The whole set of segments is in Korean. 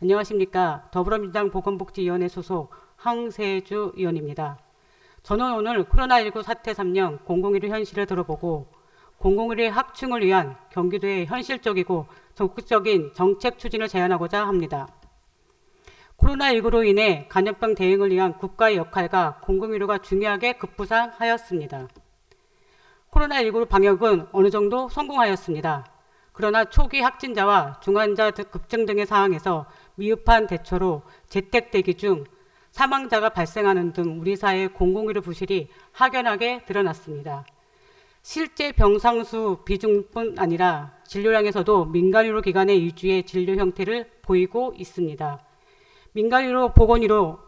안녕하십니까. 더불어민주당 보건복지위원회 소속 황세주 의원입니다. 저는 오늘 코로나19 사태 3년 001의 현실을 들어보고 001의 확충을 위한 경기도의 현실적이고 적극적인 정책 추진을 제안하고자 합니다. 코로나19로 인해 감염병 대응을 위한 국가의 역할과 001호가 중요하게 급부상하였습니다. 코로나19 방역은 어느 정도 성공하였습니다. 그러나 초기 확진자와 중환자 급증 등의 상황에서 미흡한 대처로 재택 대기 중 사망자가 발생하는 등 우리 사회의 001호 부실이 확연하게 드러났습니다. 실제 병상수 비중뿐 아니라 진료량에서도 민간의료 기관의 위주의 진료 형태를 보이고 있습니다. 민간의료 보건의료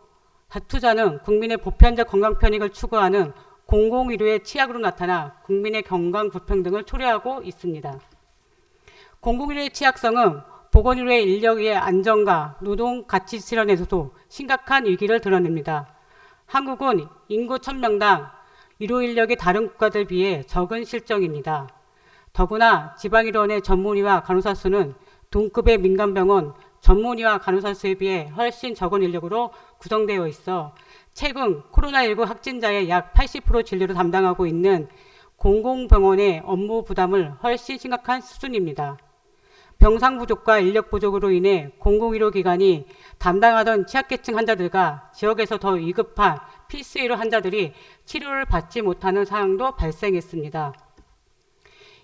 투자는 국민의 보편적 건강 편익을 추구하는 001호의 취약으로 나타나 국민의 건강 불평등을 초래하고 있습니다. 001호의 취약성은 보건의료의 인력의 안정과 노동 가치 실현에서도 심각한 위기를 드러냅니다. 한국은 인구 1000명당 의료 인력이 다른 국가들에 비해 적은 실정입니다. 더구나 지방의료원의 전문의와 간호사 수는 동급의 민간병원 전문의와 간호사 수에 비해 훨씬 적은 인력으로 구성되어 있어 최근 코로나19 확진자의 약 80% 진료를 담당하고 있는 공공병원의 업무 부담을 훨씬 심각한 수준입니다. 병상 부족과 인력 부족으로 인해 001호 기관이 담당하던 취약계층 환자들과 지역에서 더 위급한 필수의료 환자들이 치료를 받지 못하는 상황도 발생했습니다.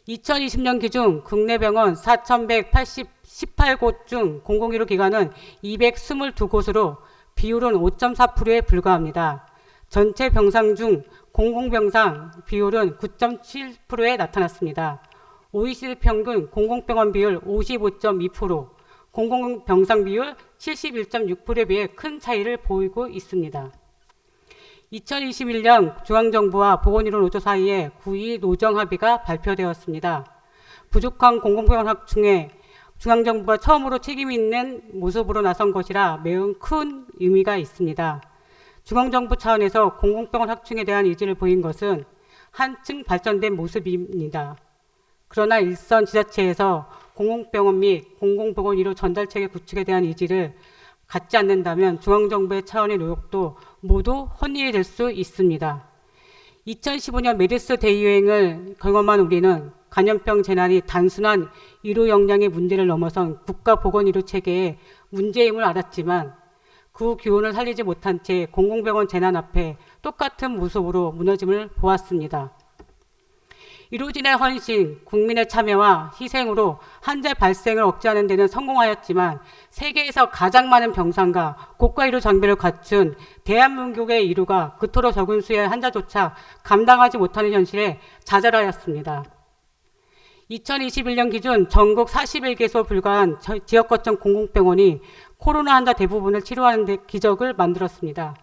2020년 기준 국내 병원 4,118곳 중 001호 기관은 222곳으로 비율은 5.4%에 불과합니다. 전체 병상 중 공공병상 비율은 9.7%에 나타났습니다. OECD 평균 공공병원 비율 55.2%, 공공병상 비율 71.6%에 비해 큰 차이를 보이고 있습니다. 2021년 중앙정부와 보건의료 노조 사이에 9.2 노정합의가 발표되었습니다. 부족한 공공병원 확충에 중앙정부가 처음으로 책임 있는 모습으로 나선 것이라 매우 큰 의미가 있습니다. 중앙정부 차원에서 공공병원 확충에 대한 의지를 보인 것은 한층 발전된 모습입니다. 그러나 일선 지자체에서 공공병원 및 공공보건의료 전달체계 구축에 대한 의지를 갖지 않는다면 중앙정부의 차원의 노력도 모두 헛일이 될 수 있습니다. 2015년 메르스 대유행을 경험한 우리는 감염병 재난이 단순한 의료 역량의 문제를 넘어선 국가보건의료 체계의 문제임을 알았지만 그 기운을 살리지 못한 채 공공병원 재난 앞에 똑같은 모습으로 무너짐을 보았습니다. 의료진의 헌신, 국민의 참여와 희생으로 환자 발생을 억제하는 데는 성공하였지만 세계에서 가장 많은 병상과 고가 의료 장비를 갖춘 대한민국의 의료가 그토록 적은 수의 환자조차 감당하지 못하는 현실에 좌절하였습니다. 2021년 기준 전국 41개소 불과한 지역 거점 공공병원이 코로나 환자 대부분을 치료하는 데 기적을 만들었습니다.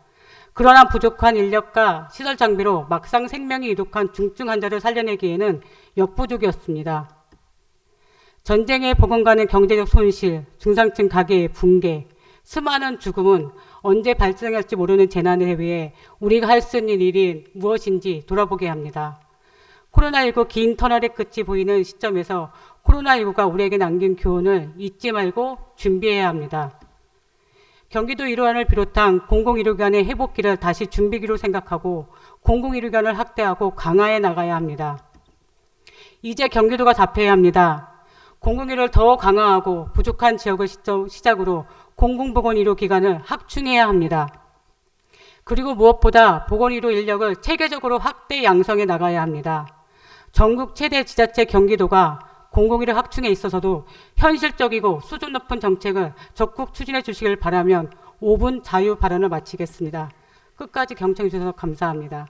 그러나 부족한 인력과 시설 장비로 막상 생명이 이독한 중증 환자를 살려내기에는 역부족이었습니다. 전쟁에 버금가는 경제적 손실, 중상층 가계의 붕괴, 수많은 죽음은 언제 발생할지 모르는 재난에 대비해 우리가 할 수 있는 일이 무엇인지 돌아보게 합니다. 코로나19 긴 터널의 끝이 보이는 시점에서 코로나19가 우리에게 남긴 교훈을 잊지 말고 준비해야 합니다. 경기도 의료원을 비롯한 공공의료기관의 회복기를 다시 준비기로 생각하고 공공의료기관을 확대하고 강화해 나가야 합니다. 이제 경기도가 답해야 합니다. 공공의료를 더 강화하고 부족한 지역을 시작으로 공공보건의료기관을 확충해야 합니다. 그리고 무엇보다 보건의료 인력을 체계적으로 확대 양성해 나가야 합니다. 전국 최대 지자체 경기도가 공공의료 확충에 있어서도 현실적이고 수준 높은 정책을 적극 추진해 주시길 바라면 5분 자유 발언을 마치겠습니다. 끝까지 경청해 주셔서 감사합니다.